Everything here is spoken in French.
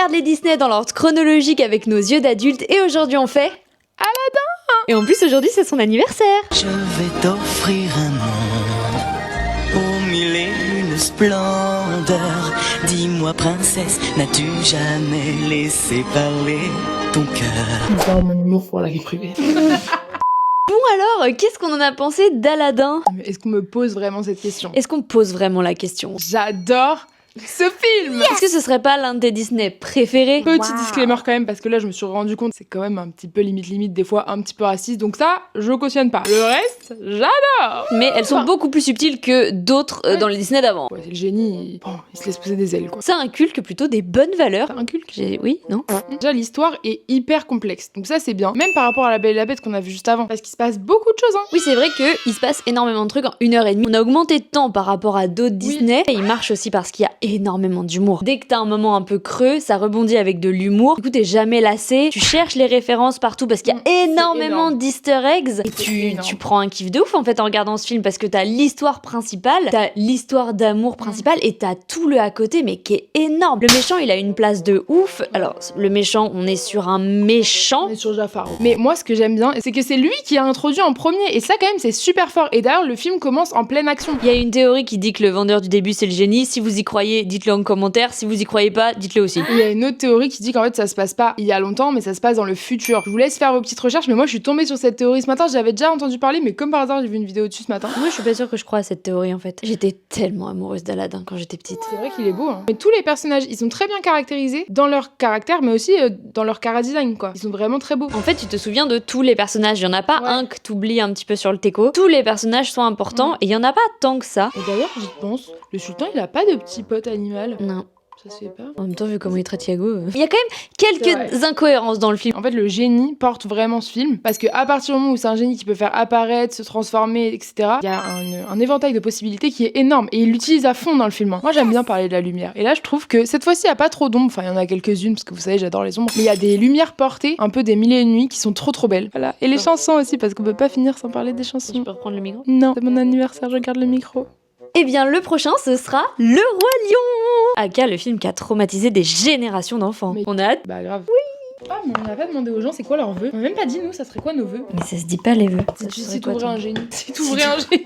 regarde les Disney dans l'ordre chronologique avec nos yeux d'adultes et aujourd'hui on fait Aladdin. Et en plus aujourd'hui c'est son anniversaire. Je vais t'offrir un monde aux mille et une splendeurs. Dis-moi princesse, n'as-tu jamais laissé parler ton cœur? Dans mon humour pour la vie privée. Bon alors, qu'est-ce qu'on en a pensé d'Aladdin? Est-ce qu'on me pose vraiment cette question? Est-ce qu'on pose vraiment la question? J'adore ce film. Est-ce que ce serait pas l'un de tes Disney préférés? Petit disclaimer quand même, parce que là je me suis rendu compte c'est quand même un petit peu limite, des fois un petit peu raciste, donc ça je cautionne pas. Le reste, j'adore. Mais elles sont beaucoup plus subtiles que d'autres dans les Disney d'avant. Ouais, c'est le génie, il se laisse poser des ailes quoi. Ça inculque plutôt des bonnes valeurs. Ça inculque. Oui, non? Déjà l'histoire est hyper complexe, donc ça c'est bien. Même par rapport à La Belle et la Bête qu'on a vu juste avant, parce qu'il se passe beaucoup de choses hein. Oui, c'est vrai qu'il se passe énormément de trucs en 1h30. On a augmenté de temps par rapport à d'autres Disney. Et il marche aussi parce qu'il y a énormément d'humour. Dès que t'as un moment un peu creux, ça rebondit avec de l'humour. Du coup, t'es jamais lassé. Tu cherches les références partout parce qu'il y a énormément d'easter eggs. Et tu prends un kiff de ouf en fait en regardant ce film parce que t'as l'histoire principale, t'as l'histoire d'amour principale et t'as tout le à côté mais qui est énorme. Le méchant, il a une place de ouf. Alors, le méchant, on est sur un méchant. On est sur Jafar. Mais moi, ce que j'aime bien, c'est que c'est lui qui a introduit en premier. Et ça, quand même, c'est super fort. Et d'ailleurs, le film commence en pleine action. Il y a une théorie qui dit que le vendeur du début, c'est le génie. Si vous y croyez, dites-le en commentaire. Si vous y croyez pas, dites-le aussi. Il y a une autre théorie qui dit qu'en fait, ça se passe pas il y a longtemps, mais ça se passe dans le futur. Je vous laisse faire vos petites recherches, mais moi, je suis tombée sur cette théorie ce matin. J'avais déjà entendu parler, mais comme par hasard, j'ai vu une vidéo dessus ce matin. Moi, je suis pas sûre que je crois à cette théorie, en fait. J'étais tellement amoureuse d'Aladdin quand j'étais petite. C'est vrai qu'il est beau, hein. Mais tous les personnages, ils sont très bien caractérisés dans leur caractère, mais aussi dans leur chara-design, quoi. Ils sont vraiment très beaux. En fait, tu te souviens de tous les personnages. Il y en a pas un que t'oublies un petit peu sur le teco. Tous les personnages sont importants et il y en a pas tant que ça. Et d'ailleurs, j'y pense, le sultan, il a pas de petit pote animal. Non. Ça se fait pas. En même temps, vu comment il traite Iago, il y a quand même quelques incohérences dans le film. En fait, le génie porte vraiment ce film parce que à partir du moment où c'est un génie qui peut faire apparaître, se transformer, etc., il y a un éventail de possibilités qui est énorme et il l'utilise à fond dans le film. Moi, j'aime bien parler de la lumière. Et là, je trouve que cette fois-ci, il y a pas trop d'ombres. Enfin, il y en a quelques-unes parce que vous savez, j'adore les ombres. Mais il y a des lumières portées, un peu des mille et une nuits, qui sont trop belles. Voilà. Et les chansons aussi, parce qu'on peut pas finir sans parler des chansons. Je peux reprendre le micro? Non, c'est mon anniversaire, je garde le micro. Eh bien, le prochain, ce sera Le Roi Lion, aka le film qui a traumatisé des générations d'enfants. Mais... On a hâte? Bah grave. Oui. Ah, mais on n'a pas demandé aux gens c'est quoi leurs vœux. On a même pas dit nous, ça serait quoi nos vœux. Mais ça se dit pas les vœux. Si t'ouvrais un génie. Si t'ouvrais un génie.